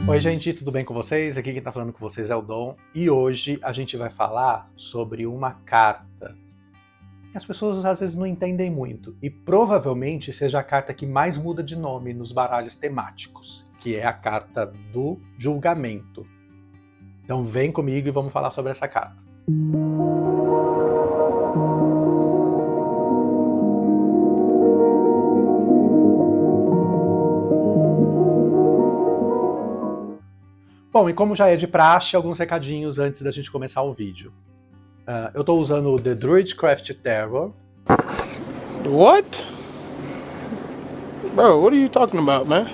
Oi gente, tudo bem com vocês? Aqui quem está falando com vocês é o Dom e hoje a gente vai falar sobre uma carta que as pessoas às vezes não entendem muito e provavelmente seja a carta que mais muda de nome nos baralhos temáticos, que é a carta do julgamento. Então vem comigo e vamos falar sobre essa carta. Bom, e como já é de praxe, alguns recadinhos antes da gente começar o vídeo. Eu estou usando o The Druidcraft Terror. What? Bro, what are you talking about, man?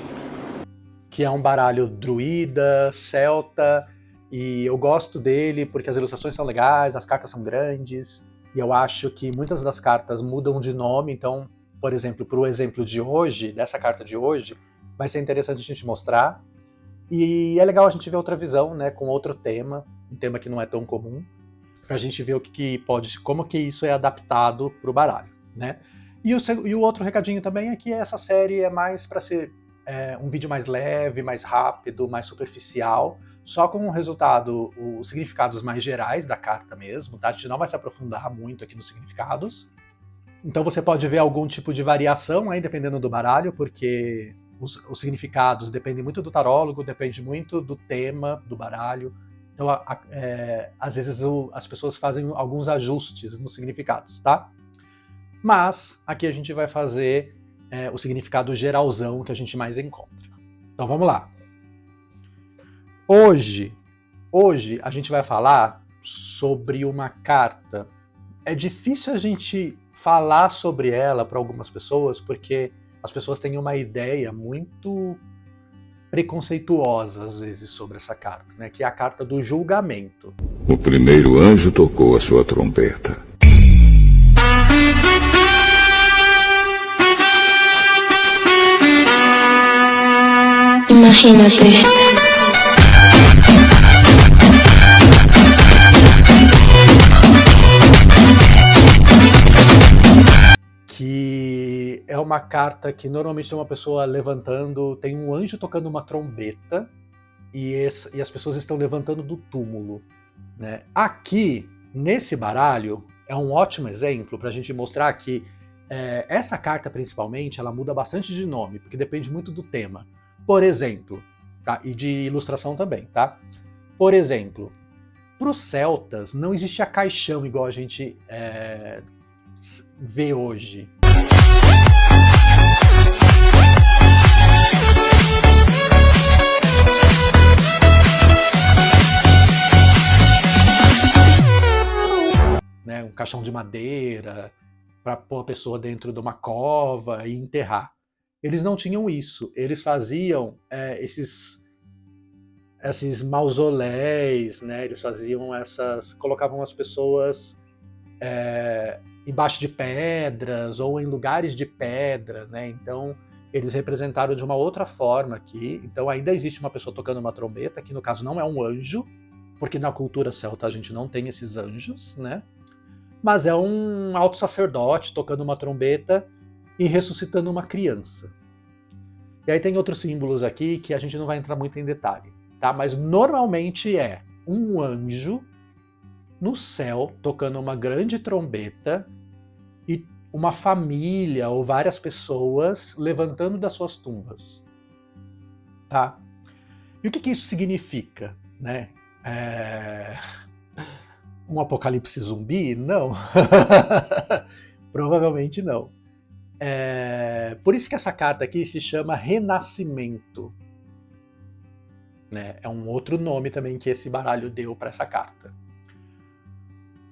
Que é um baralho druida, celta, e eu gosto dele porque as ilustrações são legais, as cartas são grandes, e eu acho que muitas das cartas mudam de nome, então, por exemplo, para o exemplo de hoje, dessa carta de hoje, vai ser interessante a gente mostrar. E é legal a gente ver outra visão, né, com outro tema, um tema que não é tão comum, para a gente ver o que pode, como que isso é adaptado para o baralho, né? E o outro recadinho também é que essa série é mais para ser um vídeo mais leve, mais rápido, mais superficial, só com o resultado, os significados mais gerais da carta mesmo, tá? A gente não vai se aprofundar muito aqui nos significados. Então você pode ver algum tipo de variação aí, dependendo do baralho, porque os significados dependem muito do tarólogo, depende muito do tema do baralho. Então, às vezes as pessoas fazem alguns ajustes nos significados, tá? Mas aqui a gente vai fazer o significado geralzão que a gente mais encontra. Então vamos lá. Hoje a gente vai falar sobre uma carta. É difícil a gente falar sobre ela para algumas pessoas porque as pessoas têm uma ideia muito preconceituosa às vezes sobre essa carta, né? Que é a carta do julgamento. O primeiro anjo tocou a sua trombeta. Imagínate. Que é uma carta que normalmente tem uma pessoa levantando, tem um anjo tocando uma trombeta e as pessoas estão levantando do túmulo, né? Aqui, nesse baralho, é um ótimo exemplo para a gente mostrar que essa carta, principalmente, ela muda bastante de nome, porque depende muito do tema. Por exemplo, tá? E de ilustração também, tá? Por exemplo, para os celtas não existia caixão igual a gente vê hoje. Né, um caixão de madeira para pôr a pessoa dentro de uma cova e enterrar. Eles não tinham isso. Eles faziam esses mausoléus, né? Eles faziam colocavam as pessoas embaixo de pedras ou em lugares de pedra, né? Então eles representaram de uma outra forma aqui. Então ainda existe uma pessoa tocando uma trombeta, que no caso não é um anjo, porque na cultura celta a gente não tem esses anjos, né? Mas é um alto sacerdote tocando uma trombeta e ressuscitando uma criança. E aí tem outros símbolos aqui que a gente não vai entrar muito em detalhe, tá? Mas normalmente é um anjo no céu tocando uma grande trombeta e uma família ou várias pessoas levantando das suas tumbas, tá? E o que isso significa, né? Um apocalipse zumbi? Não. Provavelmente não. Por isso que essa carta aqui se chama Renascimento. Né? É um outro nome também que esse baralho deu para essa carta.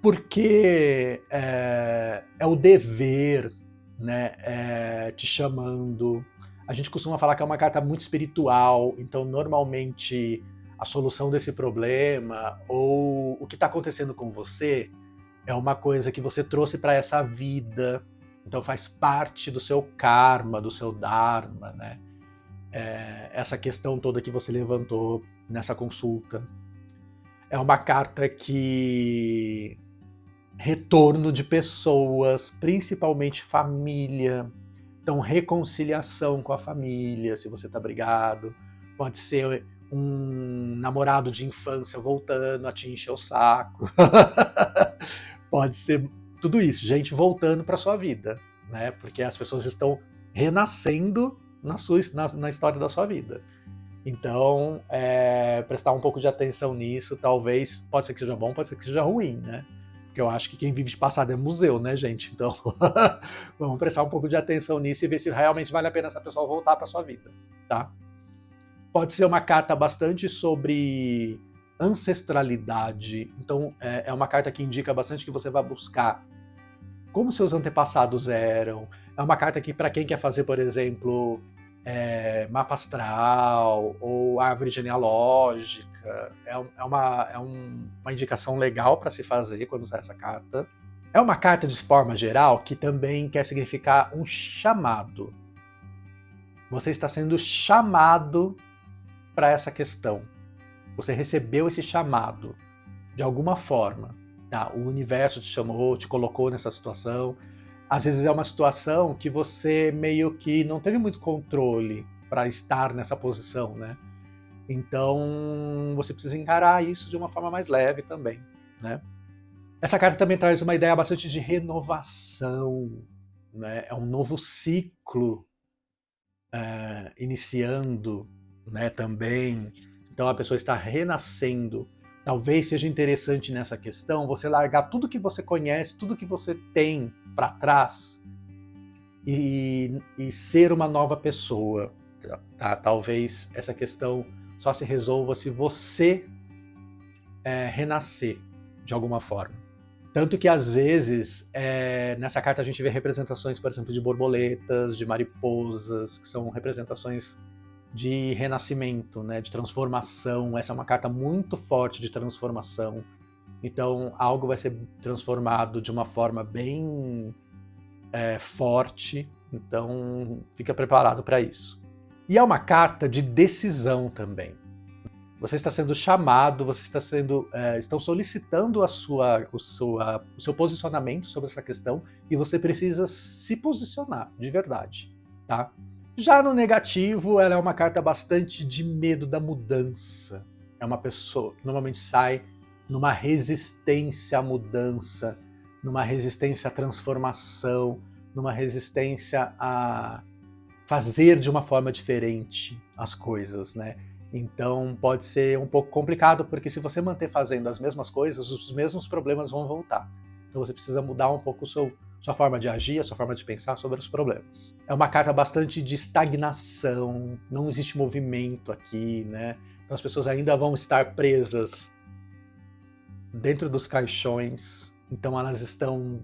Porque é o dever, né? Te chamando. A gente costuma falar que é uma carta muito espiritual, então normalmente a solução desse problema ou o que está acontecendo com você é uma coisa que você trouxe para essa vida, então faz parte do seu karma, do seu dharma, né? Essa questão toda que você levantou nessa consulta. É uma carta que retorno de pessoas, principalmente família, então reconciliação com a família, se você está brigado, pode ser um namorado de infância voltando a te encher o saco, pode ser tudo isso, gente voltando para sua vida, né? Porque as pessoas estão renascendo na história da sua vida. Então, prestar um pouco de atenção nisso, talvez, pode ser que seja bom, pode ser que seja ruim, né? Porque eu acho que quem vive de passado é museu, né, gente? Então, vamos prestar um pouco de atenção nisso e ver se realmente vale a pena essa pessoa voltar para sua vida, tá? Pode ser uma carta bastante sobre ancestralidade. Então, é uma carta que indica bastante que você vai buscar como seus antepassados eram. É uma carta que, para quem quer fazer, por exemplo, mapa astral ou árvore genealógica, é uma indicação legal para se fazer quando usar essa carta. É uma carta de forma geral que também quer significar um chamado. Você está sendo chamado para essa questão. Você recebeu esse chamado de alguma forma. Tá? O universo te chamou, te colocou nessa situação. Às vezes é uma situação que você meio que não teve muito controle para estar nessa posição, né? Então você precisa encarar isso de uma forma mais leve também, né? Essa carta também traz uma ideia bastante de renovação, né? É um novo ciclo iniciando, né? Também. Então a pessoa está renascendo. Talvez seja interessante nessa questão você largar tudo que você conhece, tudo que você tem para trás e ser uma nova pessoa. Tá? Talvez essa questão só se resolva se você renascer de alguma forma. Tanto que às vezes nessa carta a gente vê representações, por exemplo, de borboletas, de mariposas, que são representações de renascimento, né, de transformação. Essa é uma carta muito forte de transformação. Então, algo vai ser transformado de uma forma bem forte. Então, fica preparado para isso. E é uma carta de decisão também. Você está sendo chamado, você está estão solicitando o seu posicionamento sobre essa questão e você precisa se posicionar de verdade, tá? Já no negativo, ela é uma carta bastante de medo da mudança. É uma pessoa que normalmente sai numa resistência à mudança, numa resistência à transformação, numa resistência a fazer de uma forma diferente as coisas, né? Então pode ser um pouco complicado, porque se você manter fazendo as mesmas coisas, os mesmos problemas vão voltar. Então você precisa mudar um pouco sua forma de agir, a sua forma de pensar sobre os problemas. É uma carta bastante de estagnação, não existe movimento aqui, né? Então as pessoas ainda vão estar presas dentro dos caixões, então elas estão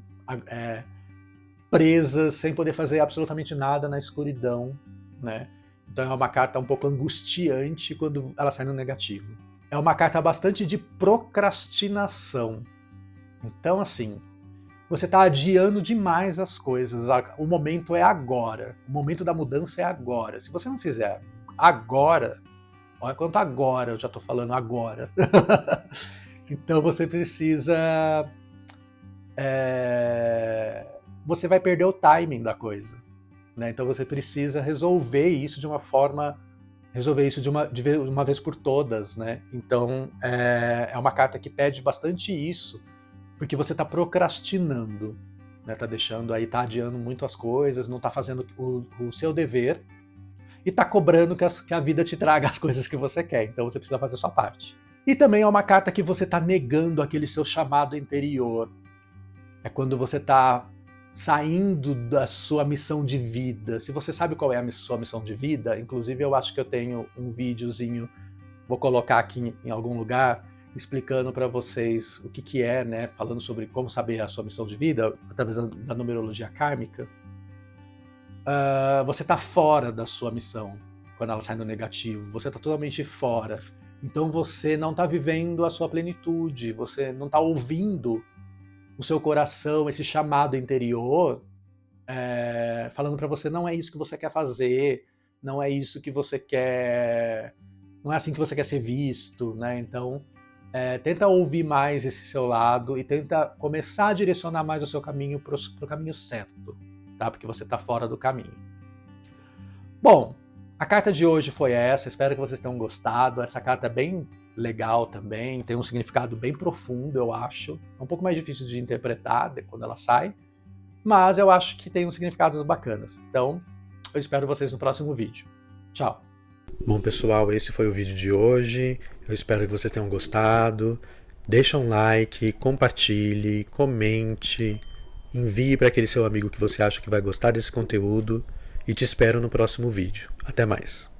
presas sem poder fazer absolutamente nada na escuridão, né? Então é uma carta um pouco angustiante quando ela sai no negativo. É uma carta bastante de procrastinação. Então, assim, você está adiando demais as coisas. O momento é agora. O momento da mudança é agora. Se você não fizer agora, olha quanto agora eu já estou falando agora. Então você precisa... você vai perder o timing da coisa, né? Então você precisa resolver isso de uma forma... resolver isso de uma vez por todas, né? Então é uma carta que pede bastante isso, porque você está procrastinando, né? Tá deixando aí, tá adiando muito as coisas, não tá fazendo o seu dever e tá cobrando que a vida te traga as coisas que você quer. Então você precisa fazer a sua parte. E também é uma carta que você tá negando aquele seu chamado interior. É quando você tá saindo da sua missão de vida. Se você sabe qual é a sua missão de vida, inclusive eu acho que eu tenho um videozinho, vou colocar aqui em algum lugar, explicando para vocês o que é, né, falando sobre como saber a sua missão de vida, através da numerologia kármica. Você está fora da sua missão quando ela sai no negativo, você está totalmente fora. Então você não está vivendo a sua plenitude, você não está ouvindo o seu coração, esse chamado interior, falando para você, não é isso que você quer fazer, não é isso que você quer, não é assim que você quer ser visto, né? Então tenta ouvir mais esse seu lado e tenta começar a direcionar mais o seu caminho para o caminho certo, tá? Porque você está fora do caminho. Bom, A carta de hoje foi essa, espero que vocês tenham gostado. Essa carta é bem legal também, tem um significado bem profundo, eu acho. É um pouco mais difícil de interpretar quando ela sai, mas eu acho que tem uns significados bacanas. Então, eu espero vocês no próximo vídeo. Tchau! Bom, pessoal, esse foi o vídeo de hoje. Eu espero que vocês tenham gostado. Deixa um like, compartilhe, comente, envie para aquele seu amigo que você acha que vai gostar desse conteúdo e te espero no próximo vídeo. Até mais!